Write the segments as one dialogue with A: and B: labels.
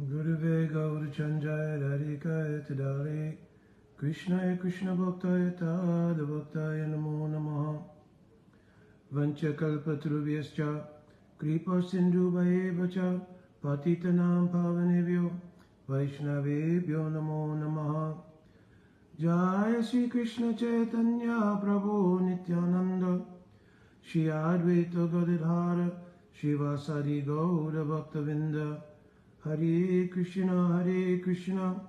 A: Guruve Gaur Chanjaya Radhikaya Tadare Krishnaya Krishna Bhaktaya Tada Bhaktaya Namo Namaha Vancha Kalpatrubhyascha Kripa Sindhu Bhayevacha Patitanam Pavanebhyo Vaishnavebhyo Namo Namaha Jaya Sri Krishna Chaitanya Prabhu Nityananda Shri Advaita Gadadhara Shivasari Gaura Bhaktavinda Hare Krishna,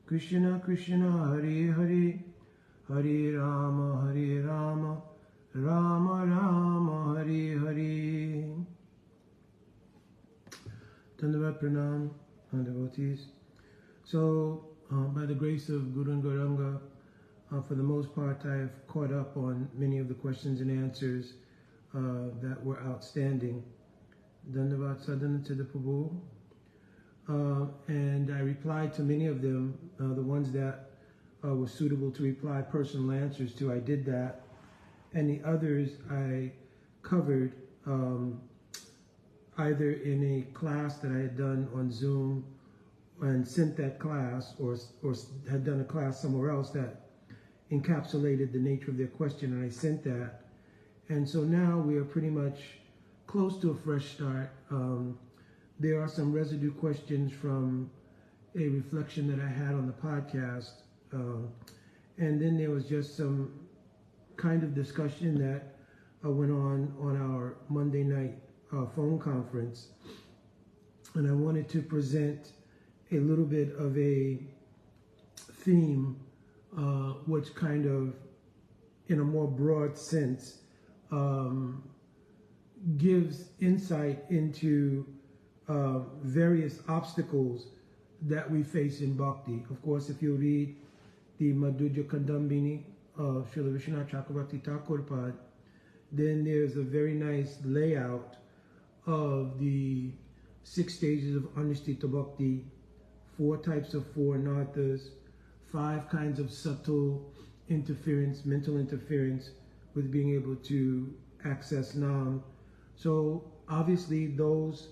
A: Krishna Krishna, Hare Hare, Hare Rama, Rama Rama, Hare Hare. Dandavat Pranam, devotees. So, by the grace of Guru and Gauranga, for the most part, I have caught up on many of the questions and answers that were outstanding. Dandavat Sadhana to the Prabhu. And I replied to many of them, the ones that were suitable to reply personal answers to. I did that. And the others I covered either in a class that I had done on Zoom and sent that class, or had done a class somewhere else that encapsulated the nature of their question, and I sent that. And so now we are pretty much close to a fresh start. There are some residue questions from a reflection that I had on the podcast. And then there was just some kind of discussion that went on our Monday night phone conference. And I wanted to present a little bit of a theme, which kind of, in a more broad sense, gives insight into various obstacles that we face in Bhakti. Of course, if you read the Madhurya Kandambini of Srila Vishwanath Chakravarti Thakur Pad, then there's a very nice layout of the 6 stages of Anushtita Bhakti, 4 types of 4 narthas, 5 kinds of subtle interference, mental interference with being able to access Nam. So obviously those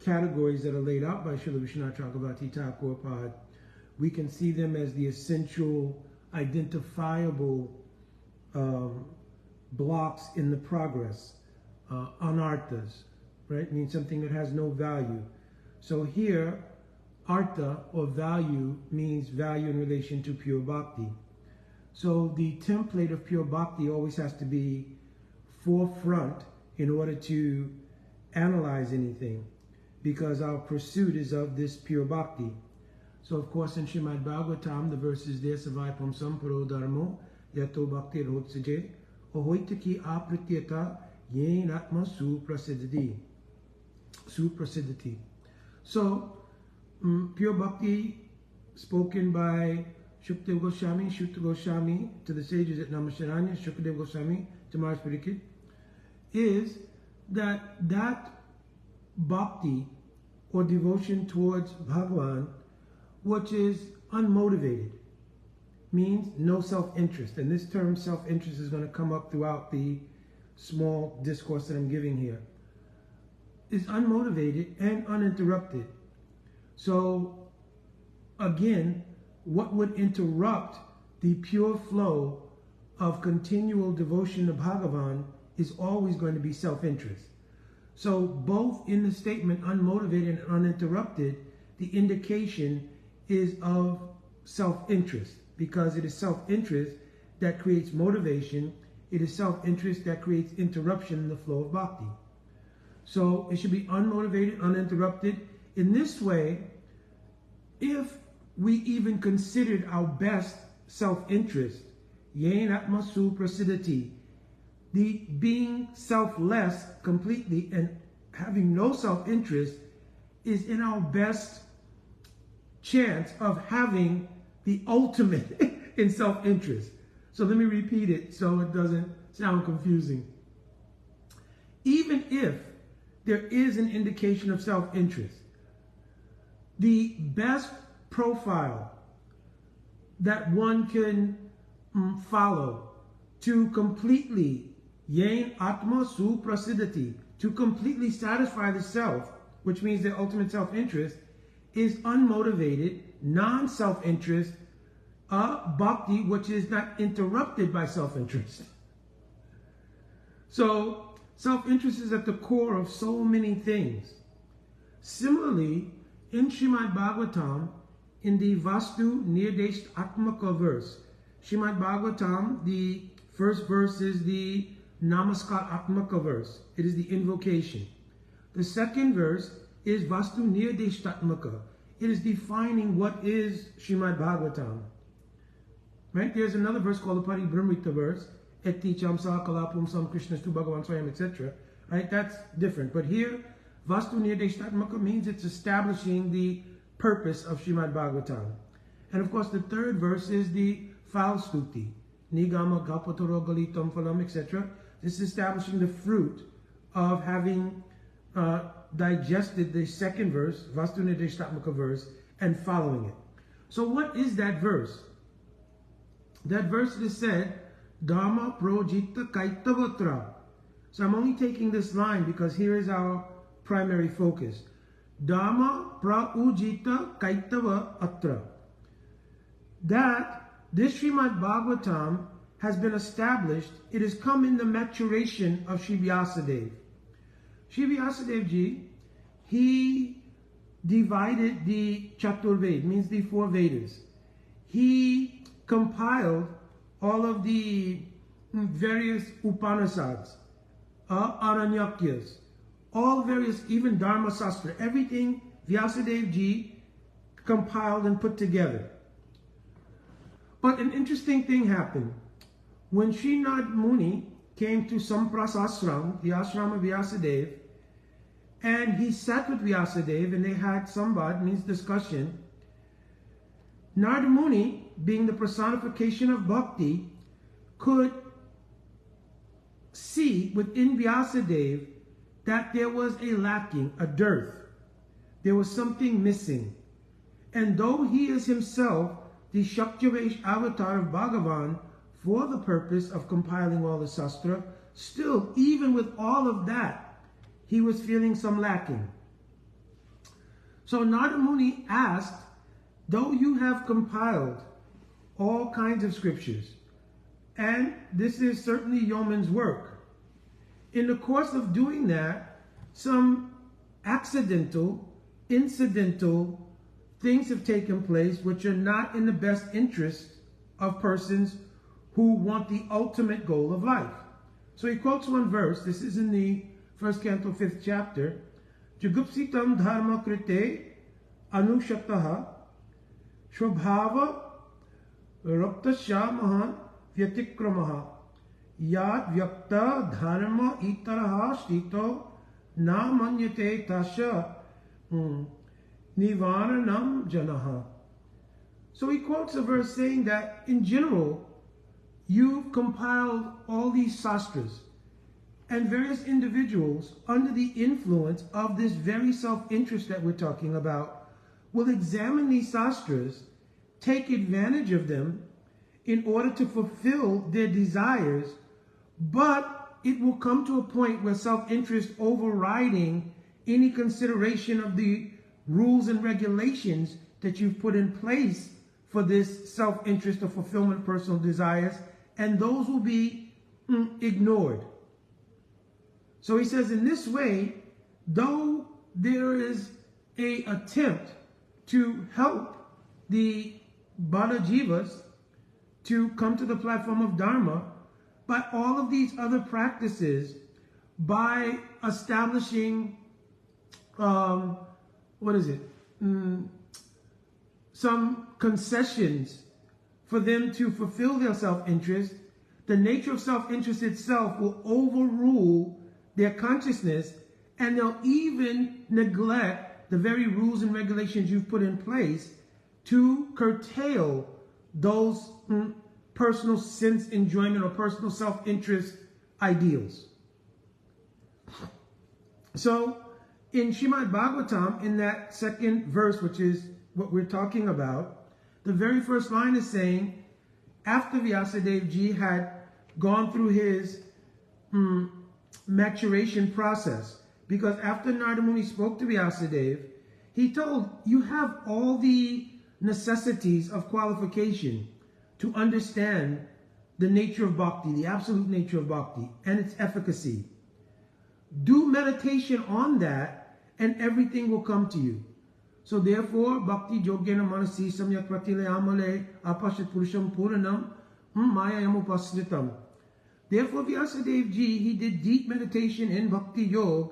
A: categories that are laid out by Srila Vishwanath Chakravarti Thakur Pad, we can see them as the essential, identifiable blocks in the progress, anarthas, right? Means something that has no value. So here, artha, or value, means value in relation to pure bhakti. So the template of pure bhakti always has to be forefront in order to analyze anything, because our pursuit is of this pure bhakti. So of course in Srimad Bhagavatam, the verse is there, Savaipam Samparo Dharmo, Yato Bhakti Rotsaje, Ahoitaki Apratyata, Yen Atma Suprasidati. So, pure bhakti, spoken by Shukdev Goswami, Shukta Goswami, to the sages at Namasharanya, Shukadev Goswami, to Maharaj Pariksit, is that bhakti, or devotion towards Bhagavan, which is unmotivated, means no self-interest. And this term self-interest is going to come up throughout the small discourse that I'm giving here. Is unmotivated and uninterrupted. So again, what would interrupt the pure flow of continual devotion to Bhagavan is always going to be self-interest. So both in the statement unmotivated and uninterrupted, the indication is of self-interest, because it is self-interest that creates motivation. It is self-interest that creates interruption in the flow of bhakti. So it should be unmotivated, uninterrupted. In this way, if we even considered our best self-interest, yen atmasu prasidati, the being selfless completely and having no self-interest, is in our best chance of having the ultimate in self-interest. So let me repeat it so it doesn't sound confusing. Even if there is an indication of self-interest, the best profile that one can follow to completely yen atma suprasidati, to completely satisfy the self, which means the ultimate self-interest, is unmotivated, non-self-interest, bhakti, which is not interrupted by self-interest. So, self-interest is at the core of so many things. Similarly, in Srimad Bhagavatam, in the Vastu Nirdesh Atmaka verse, Srimad Bhagavatam, the first verse is the Namaskar Atmaka verse. It is the invocation. The second verse is Vastu Nirdesh Atmaka. It is defining what is Srimad Bhagavatam. Right? There's another verse called the Paribramrita verse, Eti Chamsa Kalapum Sam Krishna Stu Bhagavan Swayam, etc. Right? That's different. But here, Vastu Nirdesh Atmaka means it's establishing the purpose of Srimad Bhagavatam. And of course, the third verse is the Falstuti, Nigama Gapatoro Galitam Phalam, etc. This is establishing the fruit of having digested the second verse, Vastu Nirdesh Atmaka verse, and following it. So what is that verse? That verse is said, Dharma Projita Kaitavatra. So I'm only taking this line because here is our primary focus. Dharma Praujita Kaitava Atra. That this Srimad Bhagavatam has been established. It has come in the maturation of Shri Vyasadeva. Shri Vyasadeva Ji, he divided the Chaturved, means the 4 Vedas. He compiled all of the various Upanishads, Aranyakyas, all various, even Dharma Sastra, everything Vyasadeva Ji compiled and put together. But an interesting thing happened. When Srinath Muni came to Samprasasram, the ashram of Vyasadeva, and he sat with Vyasadeva and they had samvad, means discussion, Narada Muni, being the personification of Bhakti, could see within Vyasadeva that there was a lacking, a dearth. There was something missing. And though he is himself the Shaktivesh avatar of Bhagavan for the purpose of compiling all the Sastra, still, even with all of that, he was feeling some lacking. So Narada Muni asked, though you have compiled all kinds of scriptures, and this is certainly yeoman's work, in the course of doing that, some accidental, incidental things have taken place which are not in the best interest of persons who want the ultimate goal of life. So he quotes one verse. This is in the 1st canto, 5th chapter. Jugupsitam dharma krite anushataha shvabhava raptasya mahan vyatikramaha yad vyakta dharma itaraha stito na manyate tasya nivaranam janaha. So he quotes a verse saying that in general, you've compiled all these sastras, and various individuals under the influence of this very self-interest that we're talking about will examine these sastras, take advantage of them in order to fulfill their desires, but it will come to a point where self-interest overriding any consideration of the rules and regulations that you've put in place for this self-interest or fulfillment of personal desires, and those will be ignored. So he says, in this way, though there is an attempt to help the Bada Jivas to come to the platform of Dharma, by all of these other practices, by establishing, some concessions for them to fulfill their self-interest, the nature of self-interest itself will overrule their consciousness, and they'll even neglect the very rules and regulations you've put in place to curtail those personal sense enjoyment or personal self-interest ideals. So in Srimad Bhagavatam, in that second verse, which is what we're talking about, the very first line is saying, after Vyasadeva Ji had gone through his maturation process, because after Narada Muni spoke to Vyasadeva, he told, you have all the necessities of qualification to understand the nature of bhakti, the absolute nature of bhakti, and its efficacy. Do meditation on that, and everything will come to you. So therefore, bhakti yogena manasi samyak pratile amale apashat purusham puranam maya yamupasritam. Therefore, Vyasadeva ji, he did deep meditation in bhakti yoga,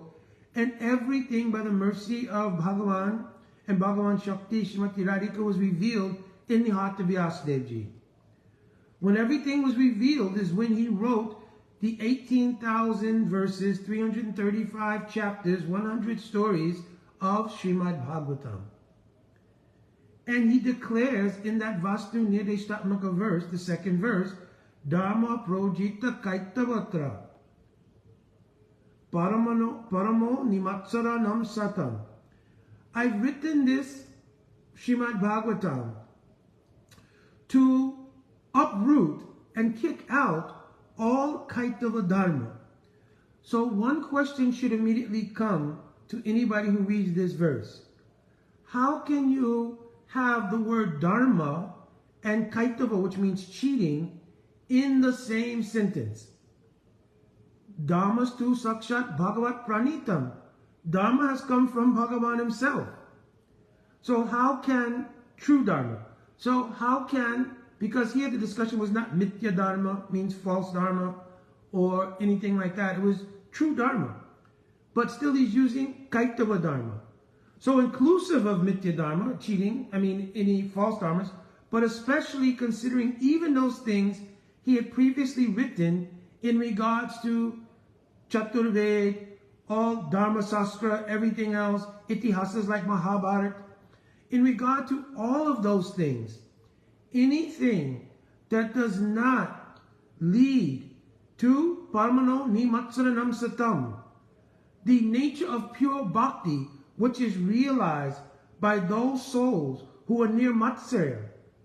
A: and everything by the mercy of Bhagavan and Bhagavan Shakti Srimati Radhika was revealed in the heart of Vyasadeva ji. When everything was revealed is when he wrote the 18,000 verses, 335 chapters, 100 stories of Srimad Bhagavatam. And he declares in that Vastu Nirdeshtatmaka verse, the second verse, Dharma projita kaitavatra paramo nimatsaranam satam. I've written this Srimad Bhagavatam to uproot and kick out all Kaitava Dharma. So one question should immediately come to anybody who reads this verse. How can you have the word Dharma and Kaitava, which means cheating, in the same sentence? Dharmastu sakshat bhagavat pranitam. Dharma has come from Bhagavan himself. So how can true Dharma? So how can, because here the discussion was not mithya Dharma, means false Dharma, or anything like that. It was true Dharma. But still he's using Kaitava Dharma. So inclusive of mithya Dharma, cheating, any false Dharmas, but especially considering even those things he had previously written in regards to Chaturved, all Dharma Sastra, everything else, Itihasas like Mahabharata. In regard to all of those things, anything that does not lead to Paramano Nimatsaranam Satam, the nature of pure bhakti, which is realized by those souls who are near Matsarya.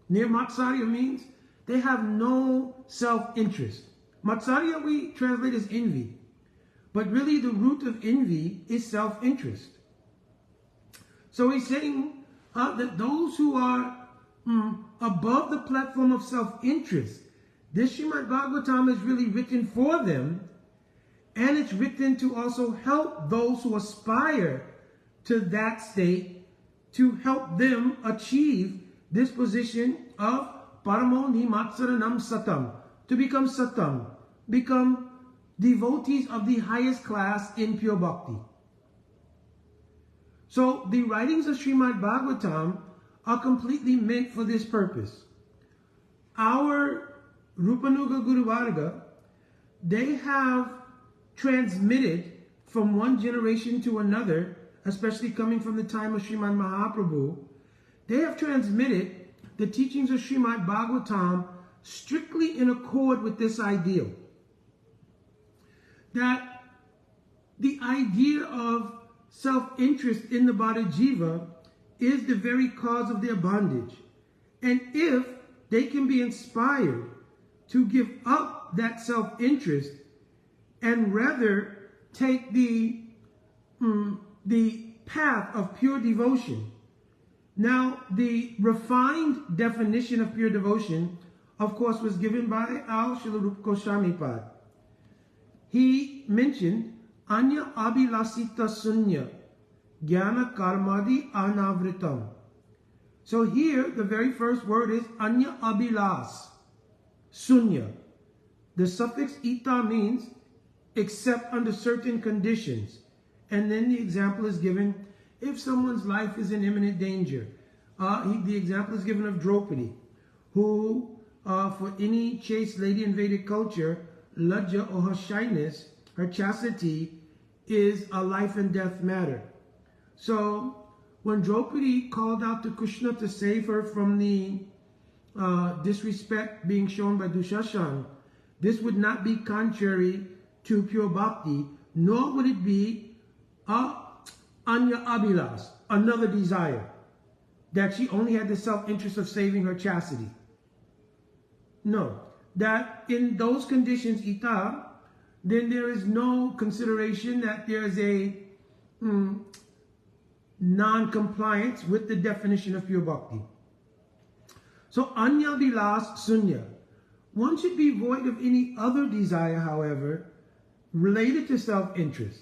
A: Near Matsarya means they have no self-interest. Matsarya we translate as envy. But really the root of envy is self-interest. So he's saying that those who are above the platform of self-interest, this Srimad Bhagavatam is really written for them, and it's written to also help those who aspire to that state, to help them achieve this position of Paramo Nimatsaranam Satam, to become Satam, become devotees of the highest class in pure bhakti. So the writings of Srimad Bhagavatam are completely meant for this purpose. Our Rupanuga Guru Varga, they have transmitted from one generation to another, especially coming from the time of Srimad Mahaprabhu, they have transmitted the teachings of Srimad Bhagavatam strictly in accord with this ideal. That the idea of self-interest in the body jiva is the very cause of their bondage. And if they can be inspired to give up that self-interest and rather take the path of pure devotion. Now, the refined definition of pure devotion, of course, was given by Al Srila Rupa Goswami Pad. He mentioned Anya Abhilasita Sunya Jnana Karmadi Anavritam. So here, the very first word is Anya Abhilas Sunya. The suffix ita means except under certain conditions. And then the example is given if someone's life is in imminent danger. The example is given of Draupadi, who, for any chaste lady in Vedic culture, lajja or her shyness, her chastity, is a life and death matter. So when Draupadi called out to Krishna to save her from the disrespect being shown by Dushashan, this would not be contrary to pure bhakti, nor would it be anya abhilas, another desire, that she only had the self-interest of saving her chastity. No, that in those conditions, ita, then there is no consideration that there is non-compliance with the definition of pure bhakti. So anya bilas sunya. One should be void of any other desire, however, related to self-interest.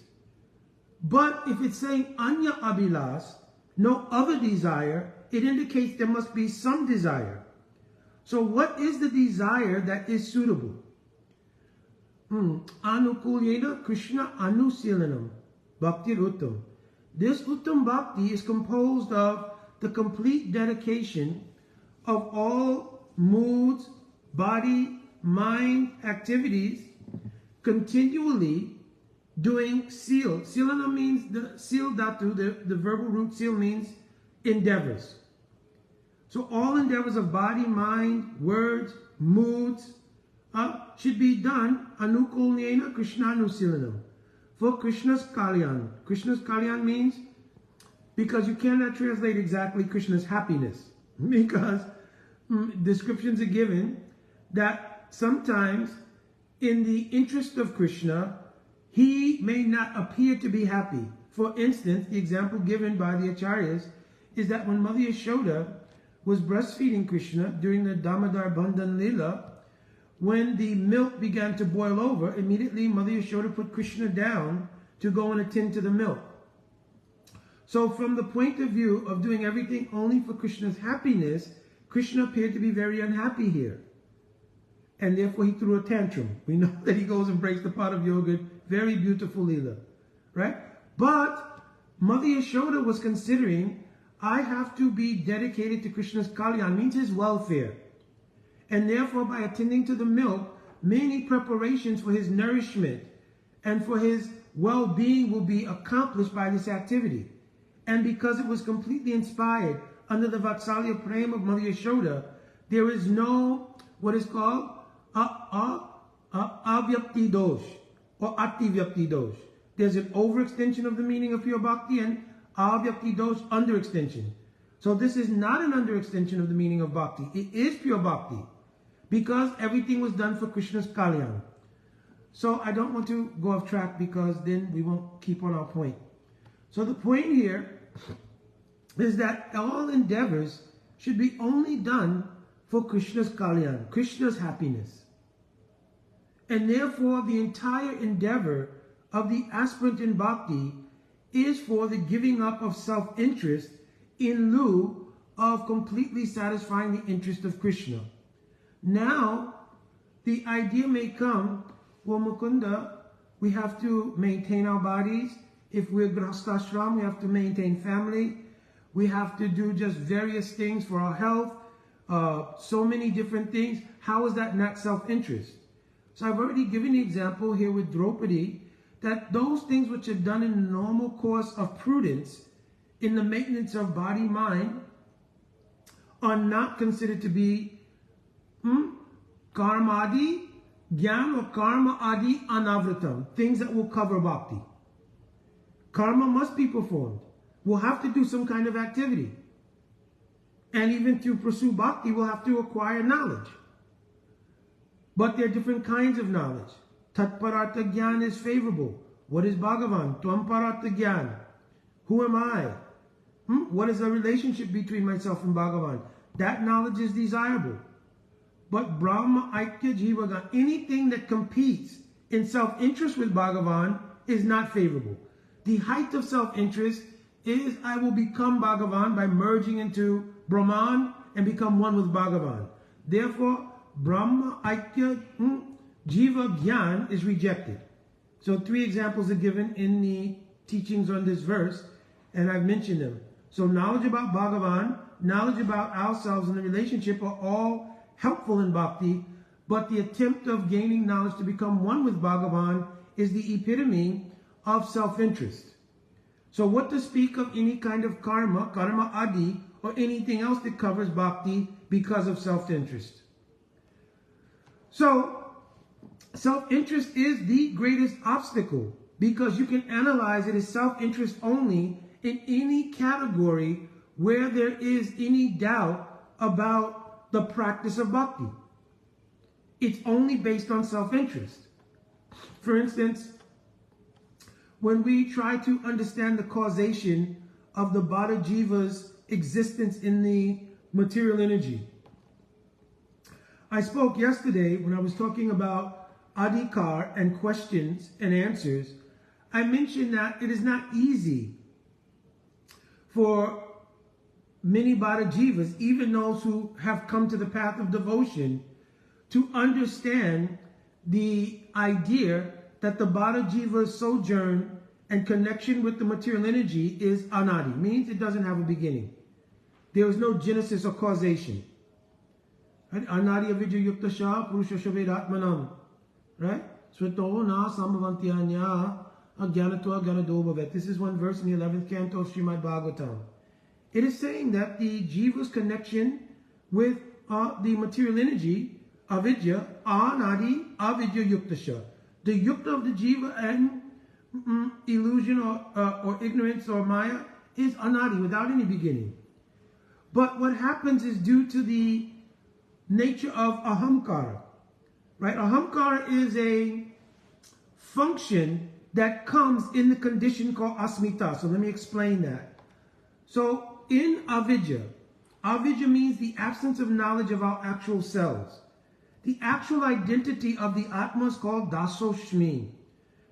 A: But if it's saying anya abilas, no other desire, it indicates there must be some desire. So what is the desire that is suitable? Anukulyena Krishna anusilanam bhakti uttam. This uttam bhakti is composed of the complete dedication of all moods, body, mind, activities, continually doing seal. Silana means the seal dhatu, the verbal root seal means endeavors. So all endeavors of body, mind, words, moods should be done anukulnyena Krishnanusilanam, for Krishna's kalyan. Krishna's kalyan means, because you cannot translate exactly Krishna's happiness, because descriptions are given that sometimes in the interest of Krishna, he may not appear to be happy. For instance, the example given by the Acharyas is that when Mother Yashoda was breastfeeding Krishna during the Damodar Bandhan Lila, when the milk began to boil over, immediately Mother Yashoda put Krishna down to go and attend to the milk. So from the point of view of doing everything only for Krishna's happiness, Krishna appeared to be very unhappy here. And therefore he threw a tantrum. We know that he goes and breaks the pot of yogurt. Very beautiful Leela, right? But Mother Yashoda was considering, I have to be dedicated to Krishna's kalyan, means his welfare. And therefore, by attending to the milk, many preparations for his nourishment and for his well-being will be accomplished by this activity. And because it was completely inspired under the Vatsalya Prema of Mother Yashoda, there is no, what is called, avyapti dosh or ativyapti dosh. There's an overextension of the meaning of pure bhakti and avyapti dosh, underextension. So this is not an underextension of the meaning of bhakti. It is pure bhakti because everything was done for Krishna's kalyan. So I don't want to go off track because then we won't keep on our point. So the point here is that all endeavors should be only done for Krishna's kalyan, Krishna's happiness. And therefore the entire endeavor of the aspirant in bhakti is for the giving up of self-interest in lieu of completely satisfying the interest of Krishna. Now, the idea may come, well, Mukunda, we have to maintain our bodies. If we're grahastashram, we have to maintain family. We have to do just various things for our health, so many different things. How is that not self-interest? So I've already given the example here with Draupadi, that those things which are done in the normal course of prudence, in the maintenance of body, mind, are not considered to be karma adi, gyan or karma adi anavritam, things that will cover bhakti. Karma must be performed. We'll have to do some kind of activity. And even to pursue bhakti, we'll have to acquire knowledge. But there are different kinds of knowledge. Tatparartha Gyan is favorable. What is Bhagavan? Twamparartha Gyan. Who am I? What is the relationship between myself and Bhagavan? That knowledge is desirable. But Brahma, Aikya, Jivagan, anything that competes in self-interest with Bhagavan is not favorable. The height of self-interest is I will become Bhagavan by merging into Brahman and become one with Bhagavan. Therefore, Brahma, Aikya, Jiva, Gyan is rejected. So 3 examples are given in the teachings on this verse, and I've mentioned them. So knowledge about Bhagavan, knowledge about ourselves and the relationship are all helpful in bhakti, but the attempt of gaining knowledge to become one with Bhagavan is the epitome of self-interest. So what to speak of any kind of karma, karma adi, or anything else that covers bhakti because of self-interest. So self-interest is the greatest obstacle because you can analyze it as self-interest only in any category where there is any doubt about the practice of bhakti. It's only based on self-interest. For instance, when we try to understand the causation of the Bada Jiva's existence in the material energy. I spoke yesterday when I was talking about adhikar and questions and answers. I mentioned that it is not easy for many Bada Jivas, even those who have come to the path of devotion, to understand the idea that the Bada Jiva's sojourn and connection with the material energy is anadi, means it doesn't have a beginning. There is no genesis or causation. Right? Anadi avidya yukta sha purusha shavedatmanam. Right? Swato na sambavantyanya agyanatva ganadobhavet. This is one verse in the 11th canto of Srimad Bhagavatam. It is saying that the Jiva's connection with the material energy, avidya, anadi avidya yukta sha. The yukta of the Jiva and illusion or ignorance or maya is anadi, without any beginning. But what happens is due to the nature of ahamkara. Right? Ahamkara is a function that comes in the condition called asmita. So let me explain that. So in avidya, avidya means the absence of knowledge of our actual selves. The actual identity of the Atma is called Dasoshmi.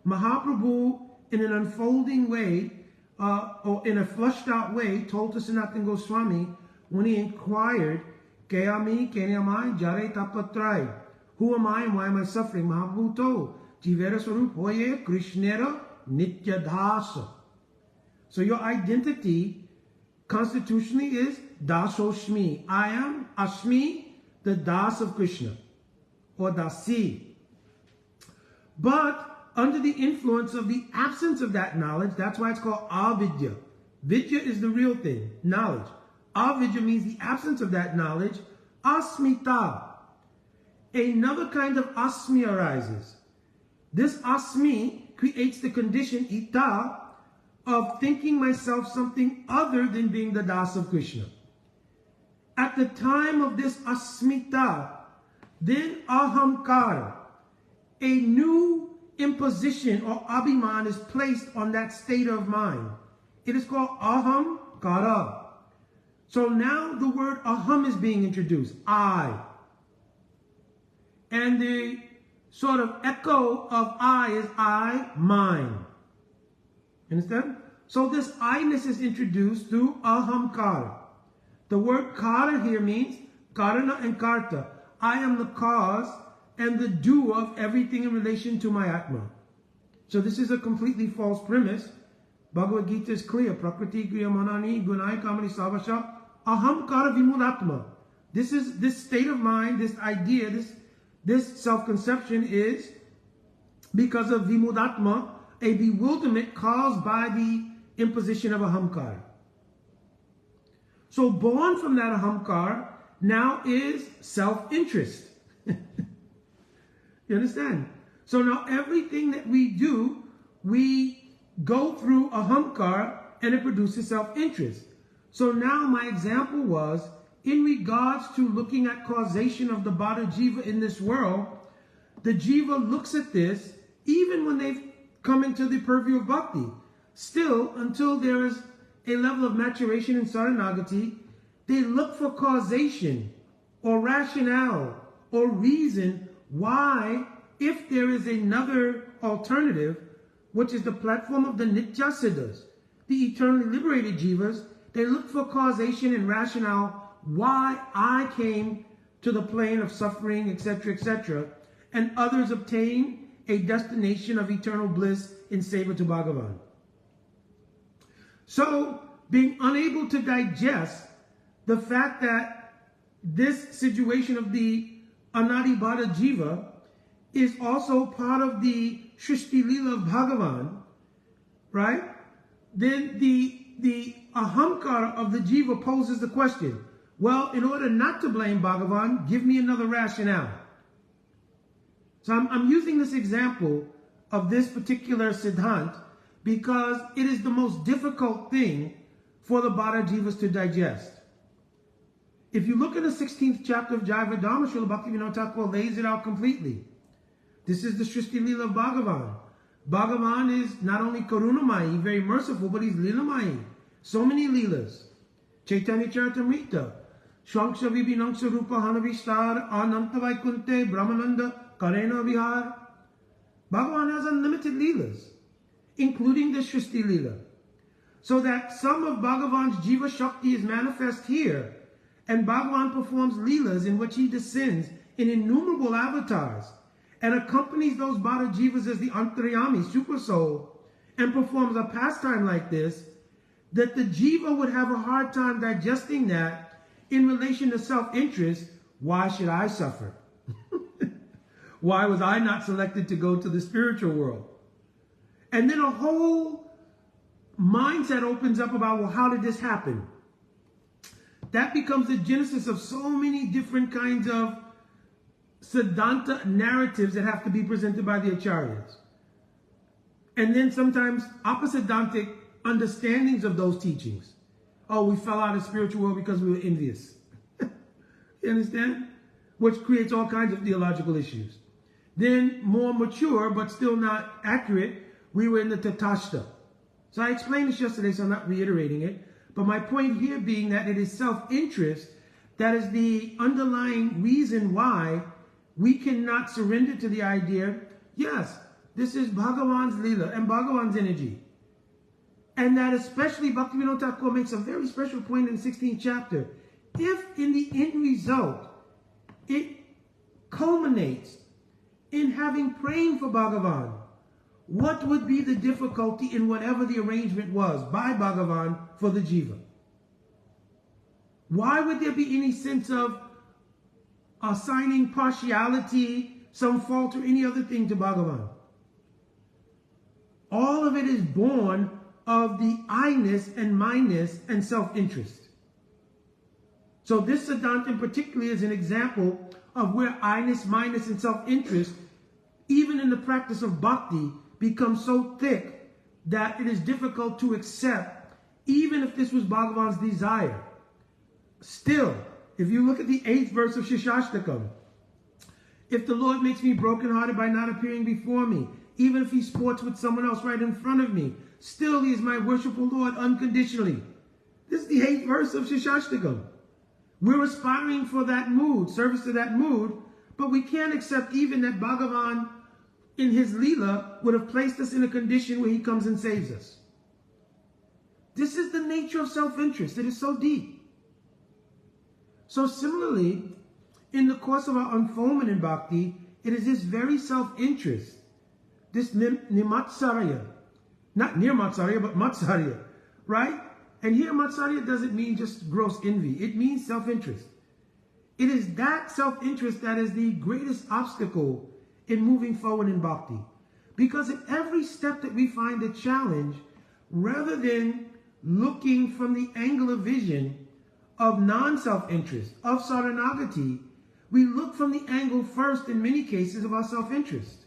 A: Mahaprabhu, in an unfolding way, or in a flushed out way, told to Sanatana Goswami when he inquired, Kayami, Kenyamai, Jare Tapatrai. Who am I and why am I suffering? Mahaprabhu told, Jivera Swarup Hoye Krishnera Nitya Dasa. So your identity constitutionally is Dasoshmi. I am Ashmi, the Das of Krishna, or Dasi. But under the influence of the absence of that knowledge, that's why it's called avidya. Vidya is the real thing, knowledge. Avidya means the absence of that knowledge. Asmita. Another kind of asmi arises. This asmi creates the condition, ita, of thinking myself something other than being the Das of Krishna. At the time of this asmita, then ahamkara, a new imposition or abhiman is placed on that state of mind. It is called ahamkara. So now the word aham is being introduced, I. And the sort of echo of I is I, mine. Understand? So this I-ness is introduced through ahamkara. The word kara here means karana and karta. I am the cause and the doer of everything in relation to my Atma. So this is a completely false premise. Bhagavad Gita is clear. Prakriti kriya manani gunai kamani savasha ahamkara vimudatma. This state of mind, this idea, this self-conception is because of vimudatma, a bewilderment caused by the imposition of ahamkara. So born from that ahamkara now is self-interest. You understand? So now everything that we do, we go through ahamkara and it produces self-interest. So now my example was, in regards to looking at causation of the Bada Jiva in this world, the Jiva looks at this, even when they've come into the purview of Bhakti. Still, until there is a level of maturation in Saranagati, they look for causation or rationale or reason why, if there is another alternative, which is the platform of the Nityasiddhas, the eternally liberated Jivas, they look for causation and rationale why I came to the plane of suffering, etc., etc., and others obtain a destination of eternal bliss in Seva to Bhagavan. So, being unable to digest the fact that this situation of the Anadi Bada Jiva is also part of the Shrishti Leela of Bhagavan, right? Then the ahamkara of the Jiva poses the question, well, in order not to blame Bhagavan, give me another rationale. So I'm using this example of this particular Siddhant because it is the most difficult thing for the Bada Jivas to digest. If you look at the 16th chapter of Jaiva Dhamma, Srila Bhaktivinoda Thakur lays it out completely. This is the Shrishti Leela of Bhagavan. Bhagavan is not only Karunamayi, very merciful, but he's Leelamayi. So many Leelas. Chaitanya Charitamrita, Shwanksha Vibhinangsha Rupa Hanavistar, Ananta Vaikunte, Brahmananda, Karena Vihar. Bhagavan has unlimited Leelas, including the Shristi Leela. So that some of Bhagavan's Jiva Shakti is manifest here, and Bhagavan performs Leelas in which he descends in innumerable avatars and accompanies those Bhara Jivas as the Antaryami, Super Soul, and performs a pastime like this, that the Jiva would have a hard time digesting that in relation to self-interest. Why should I suffer? Why was I not selected to go to the spiritual world? And then a whole mindset opens up about, well, how did this happen? That becomes the genesis of so many different kinds of Siddhanta narratives that have to be presented by the Acharyas. And then sometimes opposidantic understandings of those teachings. Oh, we fell out of the spiritual world because we were envious. You understand? Which creates all kinds of theological issues. Then, more mature, but still not accurate, we were in the Tatashta. So I explained this yesterday, so I'm not reiterating it. But my point here being that it is self-interest that is the underlying reason why we cannot surrender to the idea, yes, this is Bhagavan's Leela and Bhagavan's energy. And that especially Bhaktivinoda Thakur makes a very special point in the 16th chapter. If in the end result, it culminates in having praying for Bhagavan, what would be the difficulty in whatever the arrangement was by Bhagavan for the Jiva? Why would there be any sense of assigning partiality, some fault, or any other thing to Bhagavan? All of it is born of the I-ness and my-ness and self-interest. So this Siddhanta in particular is an example of where I-ness, my-ness, and self-interest, even in the practice of bhakti, become so thick that it is difficult to accept, even if this was Bhagavan's desire. Still, if you look at the 8th verse of Shishashtakam, if the Lord makes me brokenhearted by not appearing before me, even if he sports with someone else right in front of me, still he is my worshipful Lord unconditionally. This is the 8th verse of Shishashtakam. We're aspiring for that mood, service to that mood, but we can't accept even that Bhagavan in his Leela would have placed us in a condition where he comes and saves us. This is the nature of self-interest. It is so deep. So similarly, in the course of our unfoldment in bhakti, it is this very self-interest, this nimatsarya, not nirmatsarya, but matsarya, right? And here matsarya doesn't mean just gross envy. It means self-interest. It is that self-interest that is the greatest obstacle in moving forward in bhakti. Because at every step that we find a challenge, rather than looking from the angle of vision of non-self-interest, of saranagati, we look from the angle first, in many cases, of our self-interest.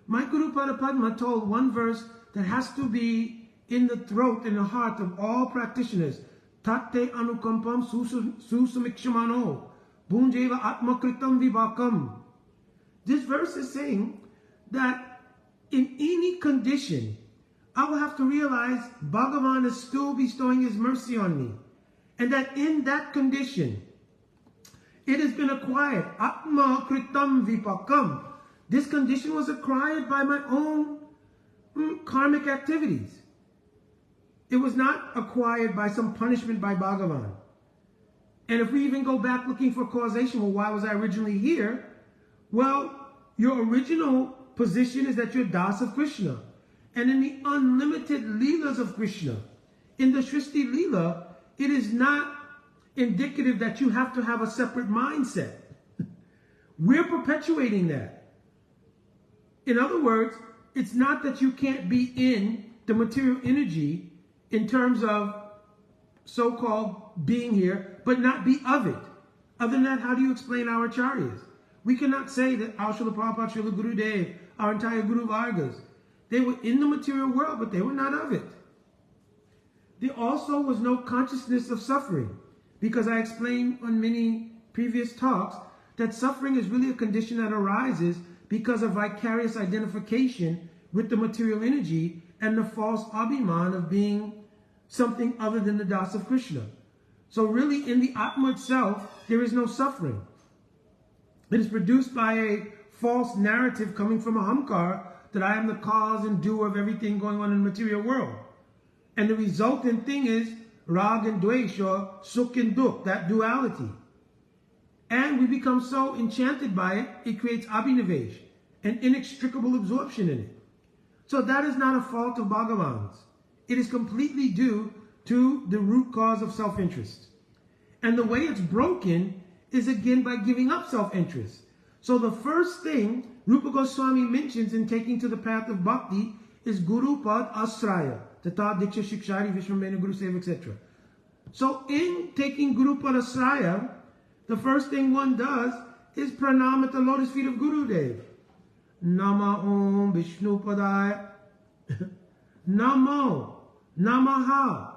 A: My Guru Padma told one verse that has to be in the throat, in the heart of all practitioners. Tate anukampam susamikshamano bhunjeva atmakritam vibhakam. This verse is saying that in any condition, I will have to realize Bhagavan is still bestowing his mercy on me. And that in that condition, it has been acquired. Atma kritam vipakam. This condition was acquired by my own karmic activities. It was not acquired by some punishment by Bhagavan. And if we even go back looking for causation, well, why was I originally here? Well, your original position is that you're Das of Krishna. And in the unlimited Leelas of Krishna, in the Shristi Leela, it is not indicative that you have to have a separate mindset. We're perpetuating that. In other words, it's not that you can't be in the material energy in terms of so-called being here, but not be of it. Other than that, how do you explain our acharyas? We cannot say that our Srila Prabhupada, Srila Gurudev, our entire Guru Vargas, they were in the material world, but they were not of it. There also was no consciousness of suffering, because I explained on many previous talks that suffering is really a condition that arises because of vicarious identification with the material energy and the false abhiman of being something other than the Das of Krishna. So really in the Atma itself, there is no suffering. It is produced by a false narrative coming from Ahamkar that I am the cause and doer of everything going on in the material world. And the resultant thing is Rag and Dvesh, or Sukh and Dukh, that duality. And we become so enchanted by it, it creates Abhinivesh, an inextricable absorption in it. So that is not a fault of Bhagavan's. It is completely due to the root cause of self-interest. And the way it's broken is again by giving up self-interest. So the first thing Rupa Goswami mentions in taking to the path of bhakti is Guru Pad Asraya, Tata Diksha Shikshari Vishwamena Guru Seva, etc. So in taking Guru Pad Asraya, the first thing one does is pranam at the lotus feet of Gurudev. Nama Om Vishnu Padaya. Namo, Namaha,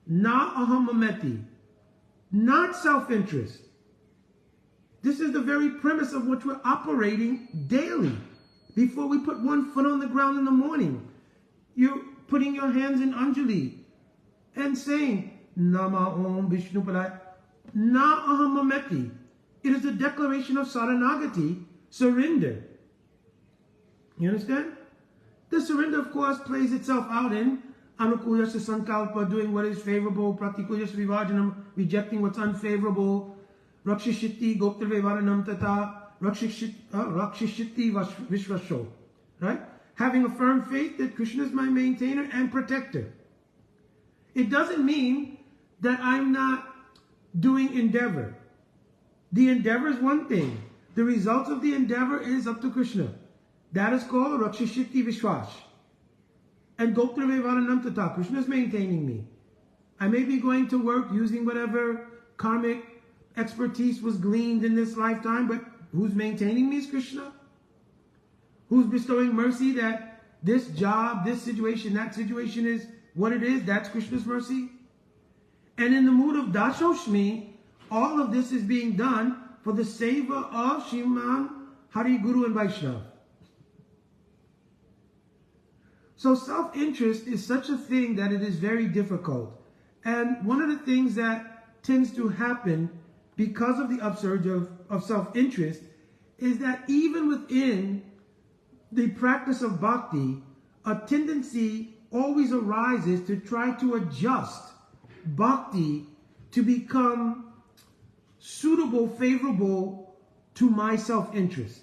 A: Na Ahamameti. Not self-interest. This is the very premise of which we're operating daily. Before we put one foot on the ground in the morning, you're putting your hands in Anjali and saying, Nama Om Vishnu Padaya, Na Ahamameti. It is a declaration of Saranagati, surrender. You understand? The surrender, of course, plays itself out in Anukulyasya Sankalpa, doing what is favorable, Pratikulyasya Vivajanam, rejecting what's unfavorable, Rakshishiti Goptravevaranam Tata, Rakshishiti Vishvasho. Right? Having a firm faith that Krishna is my maintainer and protector. It doesn't mean that I'm not doing endeavor. The endeavor is one thing. The result of the endeavor is up to Krishna. That is called Rakshishiti Vishwash. And Goptra Vevaranam Tata. Krishna is maintaining me. I may be going to work using whatever karmic expertise was gleaned in this lifetime, but who's maintaining me is Krishna. Who's bestowing mercy that this job, this situation, that situation is what it is, that's Krishna's mercy. And in the mood of Dashoshmi, all of this is being done for the seva of Shriman, Hari, Guru, and Vaishnava. So self-interest is such a thing that it is very difficult. And one of the things that tends to happen because of the upsurge of self-interest is that even within the practice of bhakti, a tendency always arises to try to adjust bhakti to become suitable, favorable to my self-interest.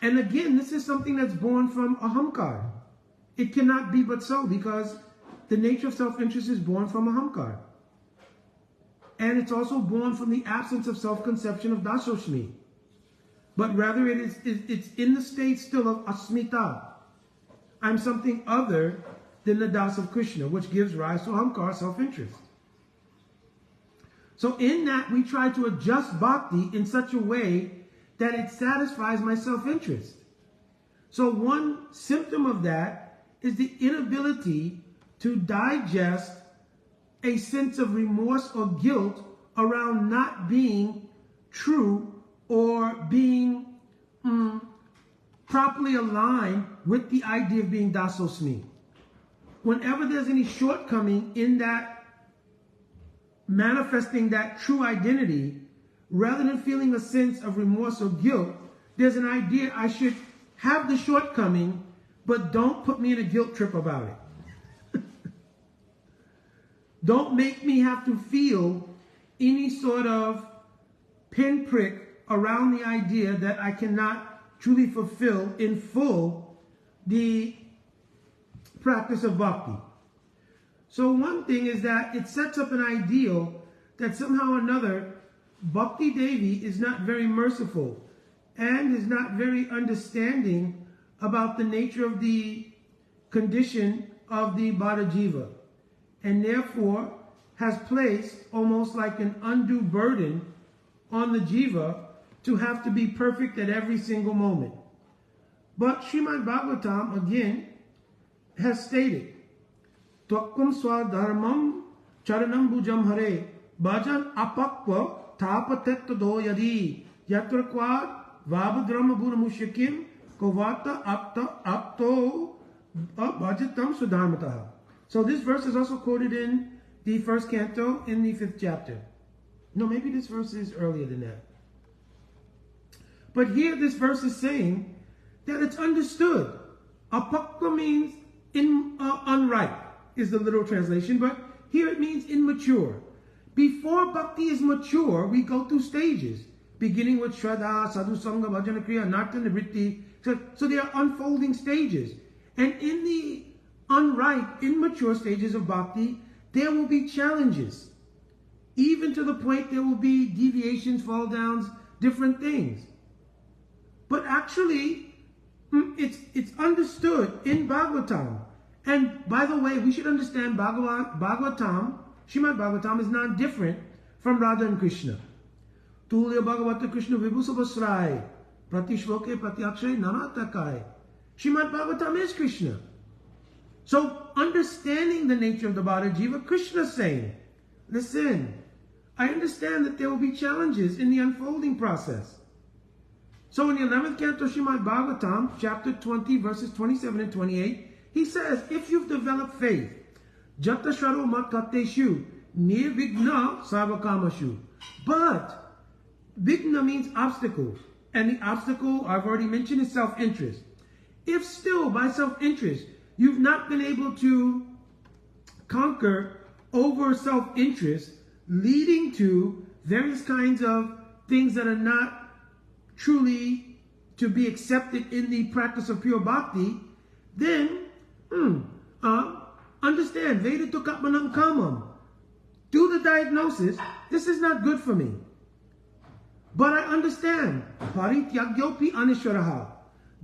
A: And again, this is something that's born from ahamkar. It cannot be but so, because the nature of self-interest is born from ahamkar. And it's also born from the absence of self-conception of dasoshmi. But rather it's in the state still of asmita. I'm something other than the das of Krishna, which gives rise to ahamkar, self-interest. So in that, we try to adjust bhakti in such a way that it satisfies my self-interest. So one symptom of that is the inability to digest a sense of remorse or guilt around not being true or being properly aligned with the idea of being dasosmi. Whenever there's any shortcoming in that manifesting that true identity, rather than feeling a sense of remorse or guilt, there's an idea I should have the shortcoming, but don't put me in a guilt trip about it. Don't make me have to feel any sort of pinprick around the idea that I cannot truly fulfill in full the practice of bhakti. So one thing is that it sets up an ideal that somehow or another Bhakti Devi is not very merciful and is not very understanding about the nature of the condition of the Bada Jiva, and therefore has placed almost like an undue burden on the Jiva to have to be perfect at every single moment. But Srimad Bhagavatam again has stated, Tvakkam swadharmam charanam bhujam hare bhajan apakva tapatetto yadi yatrakvad vabhadrama bhuramushakim kovata apto bhajatam sudharmataha. So this verse is also quoted in the first canto in the 5th chapter. No, maybe this verse is earlier than that. But here this verse is saying that it's understood. Apakwa means unripe is the literal translation, but here it means immature. Before bhakti is mature, we go through stages, beginning with Shraddha, Sadhu Sangha, Bhajana Kriya, Nartana, Vritti. So there are unfolding stages. And in the unripe, immature stages of bhakti, there will be challenges. Even to the point there will be deviations, fall downs, different things. But actually, it's understood in Bhagavatam. And by the way, we should understand Bhagavatam, Srimad Bhagavatam is not different from Radha and Krishna. Tulya Bhagavata Krishna Vibhusabhasrai, Pratishloke Pratyakshay Nanatakai. Srimad Bhagavatam is Krishna. So understanding the nature of the Bhara Jiva, Krishna is saying, listen, I understand that there will be challenges in the unfolding process. So in the 11th canto Srimad Bhagavatam, chapter 20, verses 27 and 28, he says, if you've developed faith, Jata Sharo Matkateshu, Nirvigna Sarvakamashu. But Vigna means obstacle. And the obstacle, I've already mentioned, is self-interest. If still, by self-interest, you've not been able to conquer over self-interest, leading to various kinds of things that are not truly to be accepted in the practice of pure bhakti, then understand, Veda Tukatmanam Kamam. Do the diagnosis, this is not good for me. But I understand, Parityagyopi Anishwaraha.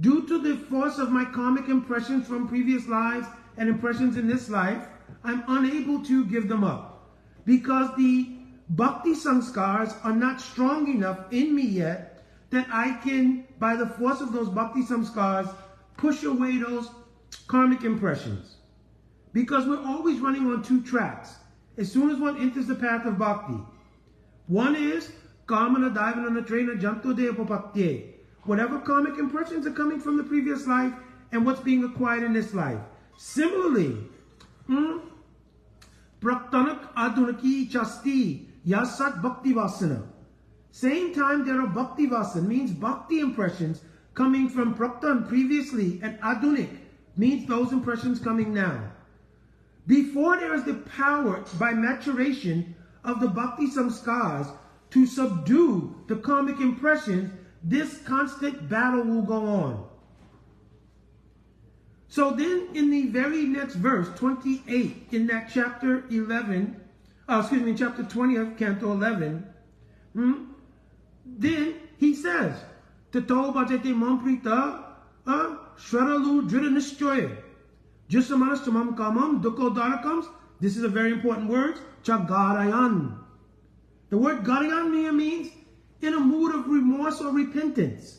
A: Due to the force of my karmic impressions from previous lives and impressions in this life, I'm unable to give them up. Because the bhakti samskars are not strong enough in me yet that I can, by the force of those bhakti samskars, push away those karmic impressions. Because we're always running on two tracks. As soon as one enters the path of bhakti, one is kamana daivana natrena janto deapapatye. Whatever karmic impressions are coming from the previous life and what's being acquired in this life. Similarly, praktanak adunaki chasti yasat bhakti vasana. Same time there are bhakti vasana, means bhakti impressions coming from praktan previously, and adunik means those impressions coming now. Before there is the power by maturation of the bhakti samskars to subdue the karmic impressions, this constant battle will go on. So then in the very next verse, 28, in that chapter 11, chapter 20 of canto 11, then he says, Tato bhajate mamprita shwaralu dridhanishchoya jusamanas tamam kamam dukodarakams. This is a very important word, chagarayan. The word garayan here means in a mood of remorse or repentance.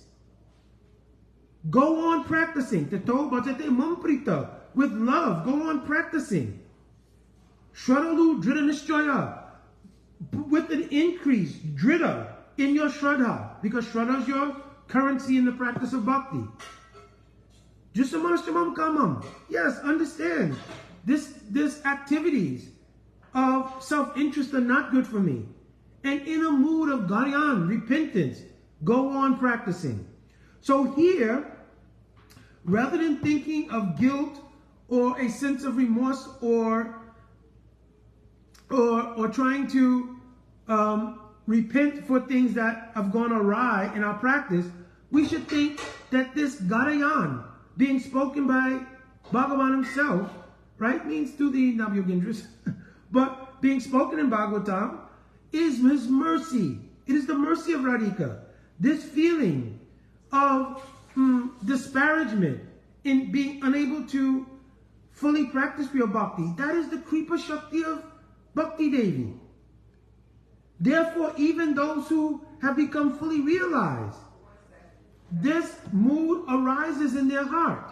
A: Go on practicing. Tato bhajate mamprita. With love, go on practicing. Shraddha dridhanishchoya. With an increase, dridha, in your shraddha. Because shraddha is your currency in the practice of bhakti. Jusamanashtamam kamam. Yes, understand. This activities of self-interest are not good for me. And in a mood of garyan, repentance, go on practicing. So here, rather than thinking of guilt or a sense of remorse or trying to repent for things that have gone awry in our practice, we should think that this Garayan, being spoken by Bhagavan himself, right, means through the Navyogendras, but being spoken in Bhagavatam, is his mercy. It is the mercy of Radhika. This feeling of disparagement in being unable to fully practice pure bhakti, that is the Kripa Shakti of Bhakti Devi. Therefore, even those who have become fully realized, this mood arises in their heart.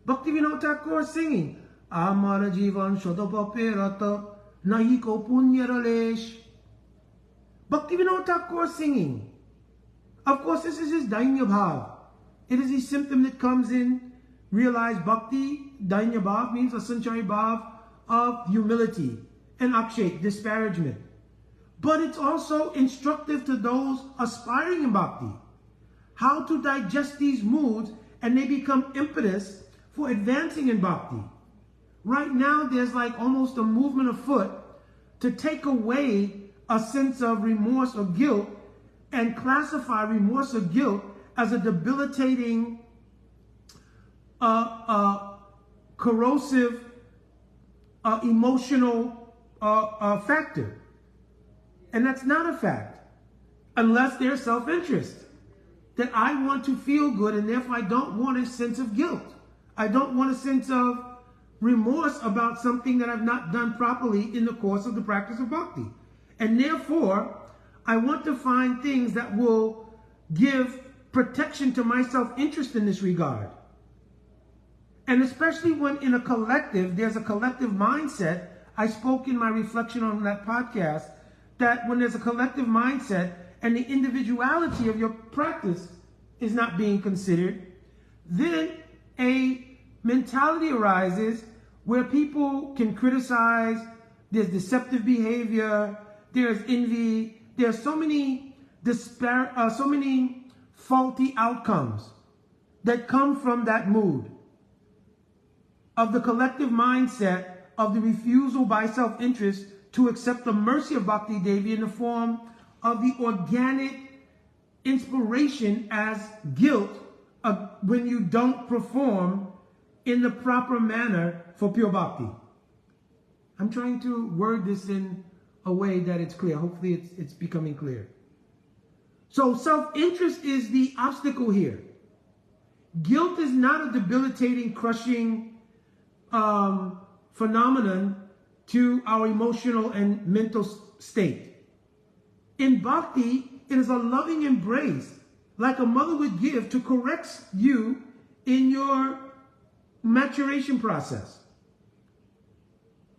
A: Bhaktivinoda Thakur singing, Amara Jivan Shodapape Rata Nahi Ko Punya Ralesh. Bhaktivinoda Thakur singing. Of course, this is his Dainya Bhav. It is a symptom that comes in realized bhakti. Dainya Bhav means a Sanchari Bhav of humility and akshay, disparagement. But it's also instructive to those aspiring in bhakti, how to digest these moods, and they become impetus for advancing in bhakti. Right now, there's like almost a movement afoot to take away a sense of remorse or guilt and classify remorse or guilt as a debilitating, corrosive, emotional factor. And that's not a fact, unless there's self-interest. That I want to feel good, and therefore I don't want a sense of guilt. I don't want a sense of remorse about something that I've not done properly in the course of the practice of bhakti. And therefore, I want to find things that will give protection to my self-interest in this regard. And especially when in a collective, there's a collective mindset. I spoke in my reflection on that podcast that when there's a collective mindset and the individuality of your practice is not being considered, then a mentality arises where people can criticize, there's deceptive behavior, there's envy, there's so many faulty outcomes that come from that mood of the collective mindset of the refusal by self-interest to accept the mercy of Bhakti Devi in the form of the organic inspiration as guilt when you don't perform in the proper manner for pure bhakti. I'm trying to word this in a way that it's clear. Hopefully it's becoming clear. So self-interest is the obstacle here. Guilt is not a debilitating, crushing phenomenon to our emotional and mental state. In bhakti, it is a loving embrace, like a mother would give to correct you in your maturation process.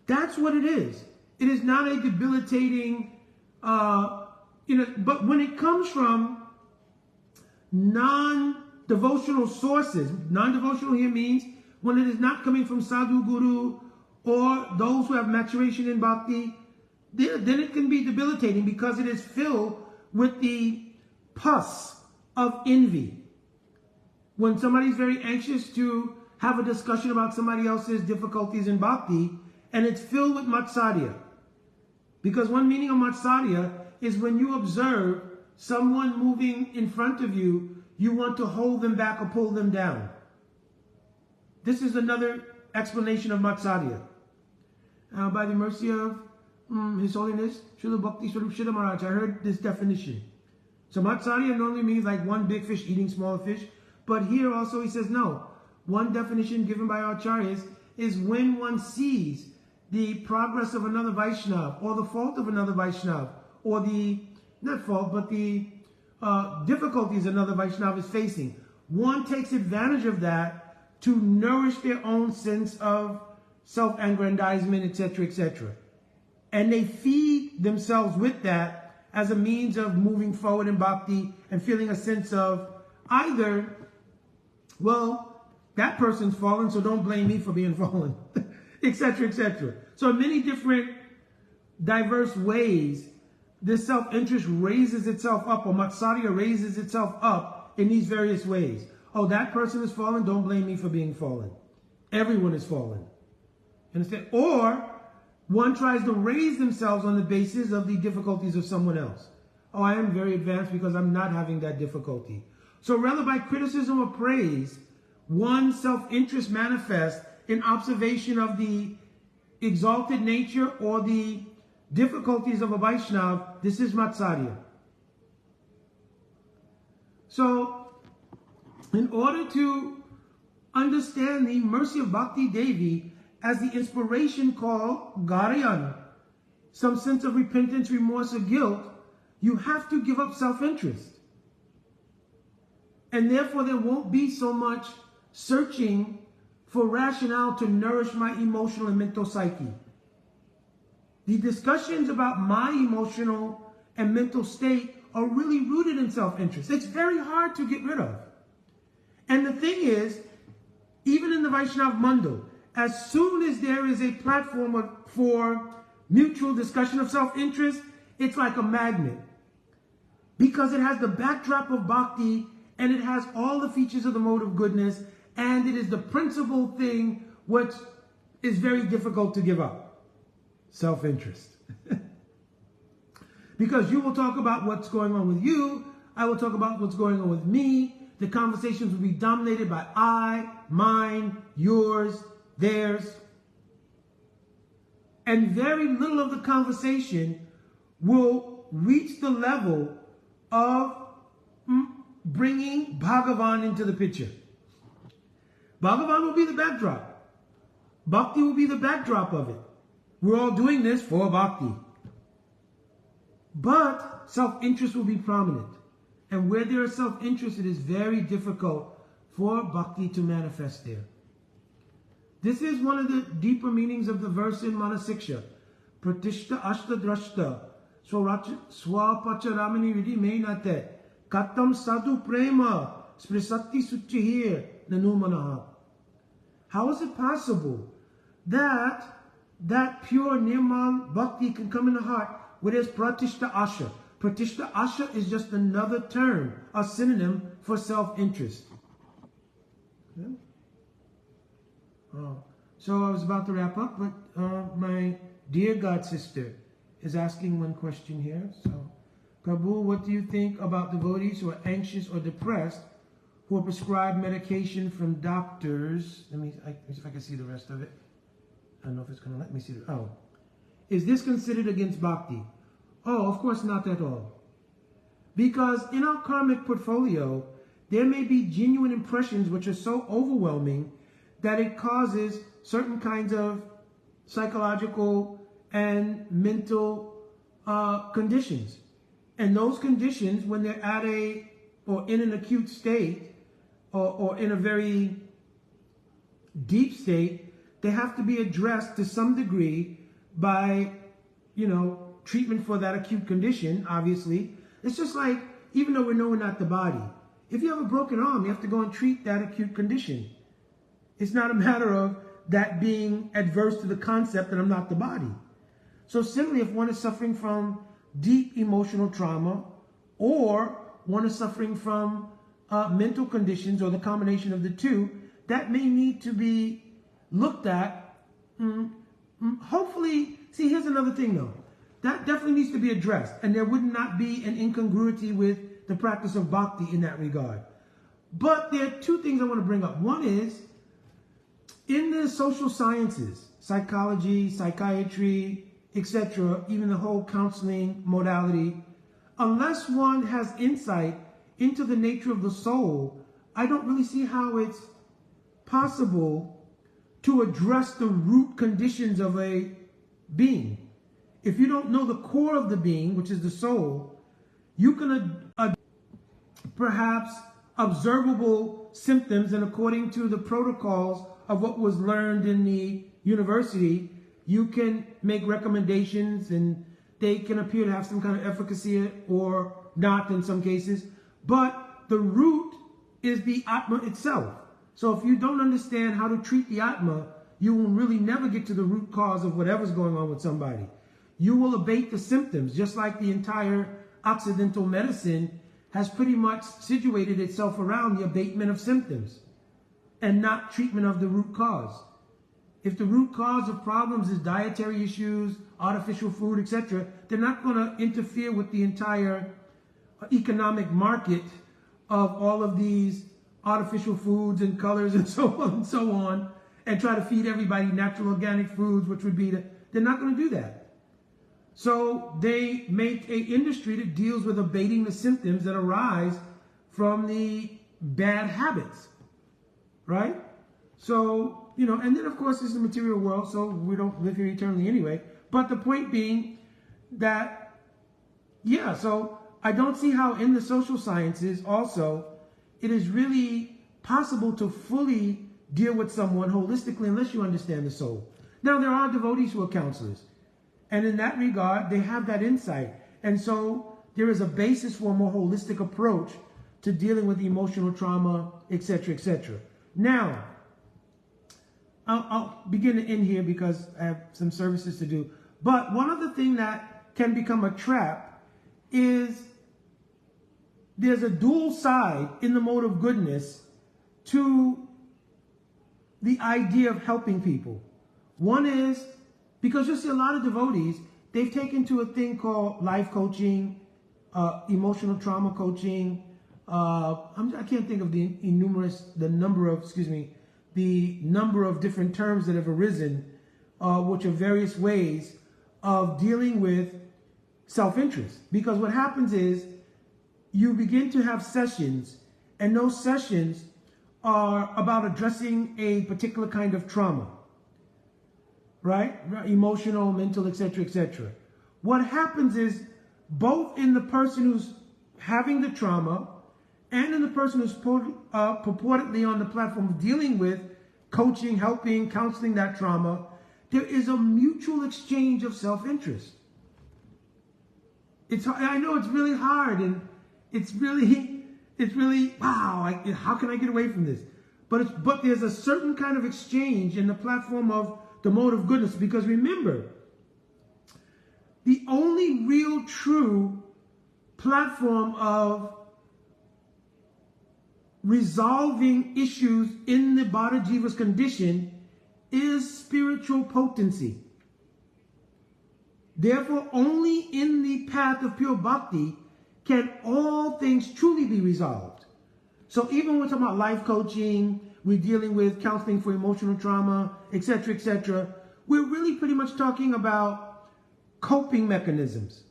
A: That's what it is. It is not a debilitating, but when it comes from non-devotional sources, non-devotional here means when it is not coming from sadhu, guru, or those who have maturation in bhakti, then it can be debilitating because it is filled with the pus of envy. When somebody's very anxious to have a discussion about somebody else's difficulties in bhakti, and it's filled with matsarya. Because one meaning of matsarya is when you observe someone moving in front of you, you want to hold them back or pull them down. This is another explanation of matsarya. By the mercy of His Holiness, Srila Bhakti Swarup Shri Maharaj, I heard this definition. So matsarya normally means like one big fish eating smaller fish. But here also he says no. One definition given by our acharyas is when one sees the progress of another Vaishnava or the fault of another Vaishnava or the, not fault, but the difficulties another Vaishnava is facing. One takes advantage of that to nourish their own sense of self-aggrandizement, etc., etc. And they feed themselves with that as a means of moving forward in bhakti and feeling a sense of either, well, that person's fallen, so don't blame me for being fallen, etc., etc. So in many different diverse ways, this self-interest raises itself up, or matsarya raises itself up in these various ways. Oh, that person is fallen, don't blame me for being fallen. Everyone is fallen. Understand? Or one tries to raise themselves on the basis of the difficulties of someone else. Oh, I am very advanced because I'm not having that difficulty. So rather by criticism or praise, one's self-interest manifests in observation of the exalted nature or the difficulties of a Vaishnava. This is matsarya. So, in order to understand the mercy of Bhakti Devi as the inspiration called Garayan, some sense of repentance, remorse, or guilt, you have to give up self-interest. And therefore there won't be so much searching for rationale to nourish my emotional and mental psyche. The discussions about my emotional and mental state are really rooted in self-interest. It's very hard to get rid of. And the thing is, even in the Vaishnava Mandal, as soon as there is a platform for mutual discussion of self-interest, it's like a magnet. Because it has the backdrop of bhakti, and it has all the features of the mode of goodness, and it is the principal thing which is very difficult to give up. Self-interest. Because you will talk about what's going on with you, I will talk about what's going on with me. The conversations will be dominated by I, mine, yours, theirs. And very little of the conversation will reach the level of bringing Bhagavan into the picture. Bhagavan will be the backdrop. Bhakti will be the backdrop of it. We're all doing this for Bhakti. But self-interest will be prominent. And where there is self-interest, it is very difficult for Bhakti to manifest there. This is one of the deeper meanings of the verse in Manasiksha. Pratishta ashta drashta swapacharamani vidi meinate katam sadhu prema sprisati suchihir nanumanaha. How is it possible that pure nirmal bhakti can come in the heart where there's pratishta asha? Pratishta asha is just another term, a synonym for self-interest. Okay. So I was about to wrap up, but my dear God sister is asking one question here. So, Kabul, what do you think about devotees who are anxious or depressed who are prescribed medication from doctors? Let me see if I can see the rest of it. I don't know if it's going to let me see it. Oh. Is this considered against bhakti? Oh, of course not at all. Because in our karmic portfolio, there may be genuine impressions which are so overwhelming that it causes certain kinds of psychological and mental conditions. And those conditions, when they're at in an acute state, or in a very deep state, they have to be addressed to some degree by, treatment for that acute condition, obviously. It's just like, even though we know we're not the body, if you have a broken arm, you have to go and treat that acute condition. It's not a matter of that being adverse to the concept that I'm not the body. So similarly, if one is suffering from deep emotional trauma, or one is suffering from mental conditions, or the combination of the two, that may need to be looked at. Hopefully, see, here's another thing though. That definitely needs to be addressed, and there would not be an incongruity with the practice of bhakti in that regard. But there are two things I want to bring up. One is, in the social sciences, psychology, psychiatry, etc., even the whole counseling modality, unless one has insight into the nature of the soul, I don't really see how it's possible to address the root conditions of a being. If you don't know the core of the being, which is the soul, you can perhaps observable symptoms, and according to the protocols of what was learned in the university, you can make recommendations, and they can appear to have some kind of efficacy or not in some cases. But the root is the Atma itself. So if you don't understand how to treat the Atma, you will really never get to the root cause of whatever's going on with somebody. You will abate the symptoms, just like the entire Occidental medicine has pretty much situated itself around the abatement of symptoms and not treatment of the root cause. If the root cause of problems is dietary issues, artificial food, etc., they're not going to interfere with the entire economic market of all of these artificial foods and colors and so on, and try to feed everybody natural organic foods, which would be they're not going to do that. So they make an industry that deals with abating the symptoms that arise from the bad habits, right? So, and then of course it's the material world, so we don't live here eternally anyway. But the point being that, yeah, so I don't see how in the social sciences also it is really possible to fully deal with someone holistically unless you understand the soul. Now, there are devotees who are counselors, and in that regard, they have that insight. And so there is a basis for a more holistic approach to dealing with emotional trauma, etc., etc. Now, I'll begin to end here because I have some services to do. But one other thing that can become a trap is there's a dual side in the mode of goodness to the idea of helping people. One is, because you'll see a lot of devotees, they've taken to a thing called life coaching, emotional trauma coaching. I can't think of the number of different terms that have arisen, which are various ways of dealing with self-interest. Because what happens is you begin to have sessions, and those sessions are about addressing a particular kind of trauma, right? Emotional, mental, etc., etc. What happens is both in the person who's having the trauma and in the person who's purportedly on the platform of dealing with coaching, helping, counseling that trauma, there is a mutual exchange of self-interest. I know it's really hard, and it's really, wow, how can I get away from this? But there's a certain kind of exchange in the platform of the mode of goodness, because remember, the only real true platform of resolving issues in the Bada Jiva's condition is spiritual potency. Therefore, only in the path of pure bhakti can all things truly be resolved. So even when we're talking about life coaching, we're dealing with counseling for emotional trauma, etc., etc., we're really pretty much talking about coping mechanisms.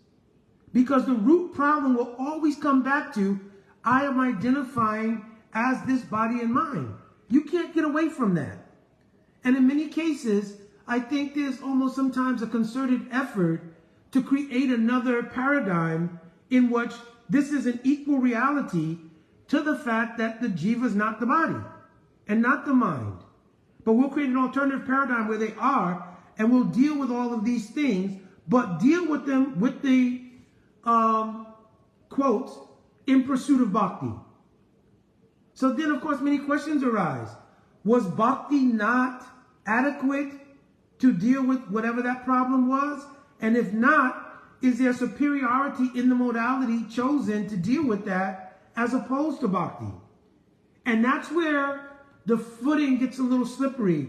A: Because the root problem will always come back to, I am identifying as this body and mind. You can't get away from that. And in many cases, I think there's almost sometimes a concerted effort to create another paradigm in which this is an equal reality to the fact that the jiva is not the body and not the mind. But we'll create an alternative paradigm where they are, and we'll deal with all of these things, but deal with them with the quotes, in pursuit of bhakti. So then, of course, many questions arise. Was bhakti not adequate to deal with whatever that problem was? And if not, is there superiority in the modality chosen to deal with that as opposed to bhakti? And that's where the footing gets a little slippery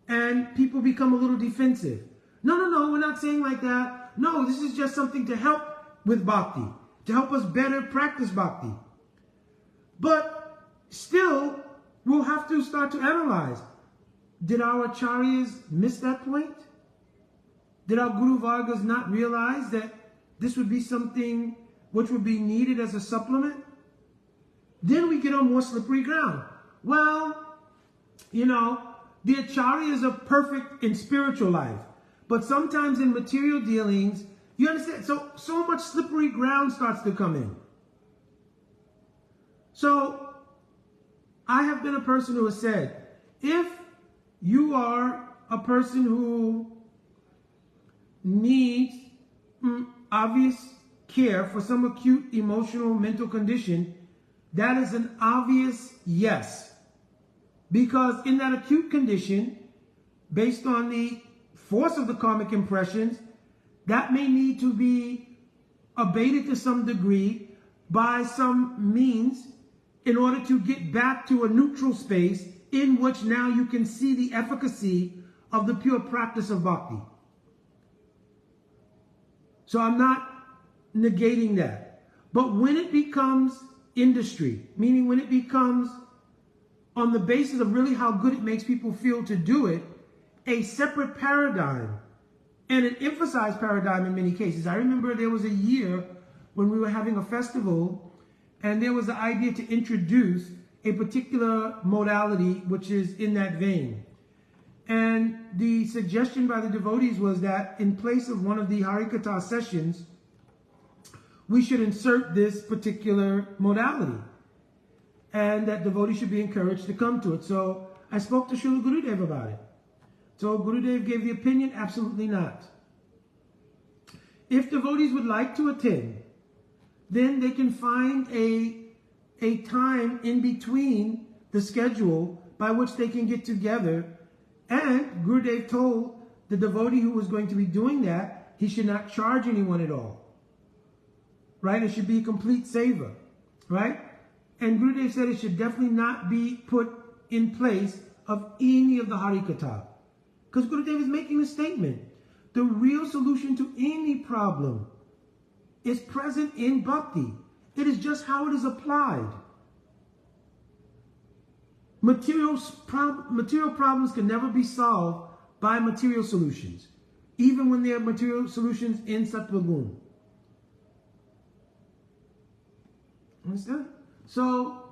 A: and people become a little defensive. No, we're not saying like that. No, this is just something to help with bhakti, to help us better practice bhakti. But still, we'll have to start to analyze. Did our acharyas miss that point? Did our Guru Vargas not realize that this would be something which would be needed as a supplement? Then we get on more slippery ground. Well, you know, the acharyas are perfect in spiritual life, but sometimes in material dealings, you understand, so much slippery ground starts to come in. So, I have been a person who has said, if you are a person who needs obvious care for some acute emotional mental condition, that is an obvious yes. Because in that acute condition, based on the force of the karmic impressions, that may need to be abated to some degree by some means in order to get back to a neutral space in which now you can see the efficacy of the pure practice of bhakti. So I'm not negating that. But when it becomes industry, meaning when it becomes on the basis of really how good it makes people feel to do it, a separate paradigm, and an emphasized paradigm in many cases. I remember there was a year when we were having a festival, and there was the idea to introduce a particular modality which is in that vein. And the suggestion by the devotees was that in place of one of the Harikatha sessions, we should insert this particular modality, and that devotees should be encouraged to come to it. So I spoke to Srila Gurudev about it. So Gurudev gave the opinion, absolutely not. If devotees would like to attend, then they can find a time in between the schedule by which they can get together And Gurudev told the devotee who was going to be doing that, he should not charge anyone at all. Right? It should be a complete seva. Right? And Gurudev said it should definitely not be put in place of any of the Harikatha. Because Gurudev is making a statement. The real solution to any problem is present in Bhakti. It is just how it is applied. Material problems can never be solved by material solutions, even when there are material solutions in Sattva Gun. Understand? So,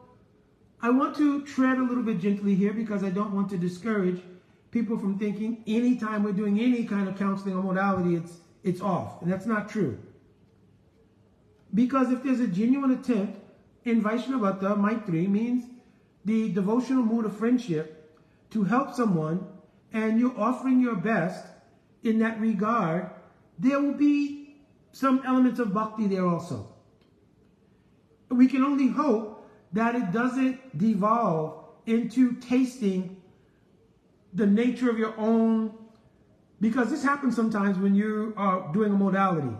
A: I want to tread a little bit gently here because I don't want to discourage people from thinking anytime we're doing any kind of counseling or modality, it's off. And that's not true. Because if there's a genuine attempt in Vaishnavata, Maitri means the devotional mood of friendship to help someone, and you're offering your best in that regard, there will be some elements of bhakti there also. We can only hope that it doesn't devolve into tasting the nature of your own, because this happens sometimes when you are doing a modality.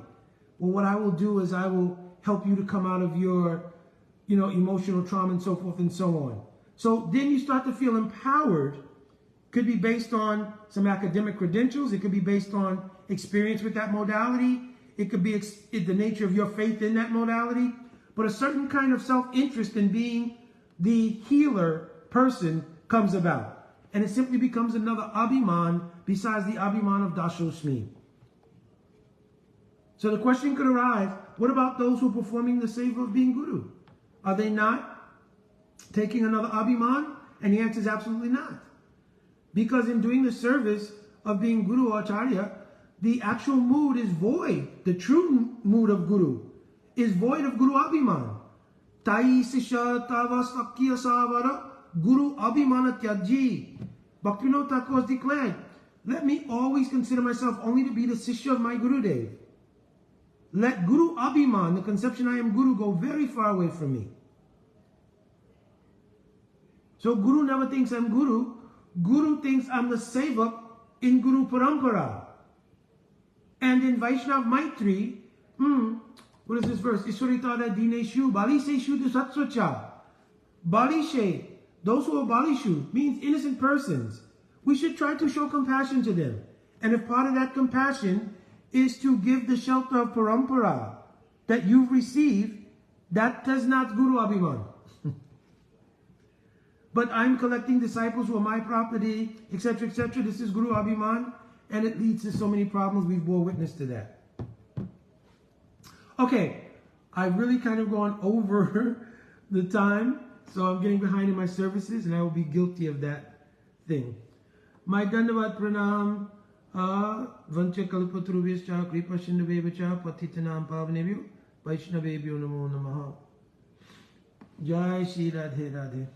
A: Well, what I will do is I will help you to come out of your, emotional trauma and so forth and so on. So then you start to feel empowered. Could be based on some academic credentials. It could be based on experience with that modality. It could be the nature of your faith in that modality. But a certain kind of self-interest in being the healer person comes about. And it simply becomes another abhiman besides the abhiman of Dashosmi. So the question could arise, what about those who are performing the seva of being Guru? Are they not taking another abhiman? And the answer is absolutely not. Because in doing the service of being Guru or Acharya, the actual mood is void. The true mood of Guru is void of Guru Abhiman. Tai Sisha Tava Sakya Savara Guru Abhimana Tyaji. Bhaktivinoda Thakur has declared, let me always consider myself only to be the Sisha of my Gurudev. Let Guru Abhiman, the conception I am Guru, go very far away from me. So Guru never thinks I'm Guru. Guru thinks I'm the Sevak in Guru Parampara. And in Vaishnav Maitri, what is this verse? Iswaritada Dineshu, Baliseshu Dusatsvacha. Balishe, those who are Balishu, means innocent persons. We should try to show compassion to them. And if part of that compassion is to give the shelter of Parampara that you've received, that does not Guru Abhiman. But I'm collecting disciples who are my property, etc., etc. This is Guru Abhiman, and it leads to so many problems. We've bore witness to that. Okay, I've really kind of gone over the time, so I'm getting behind in my services, and I will be guilty of that thing. My Dandavat Pranam, Vancha Kalpatrubhyascha, Kripa Shindavevacha, Patitanam Pavanebhyo, Vaishnavebhyo Namo Namaha. Jai Shri Radhe Radhe.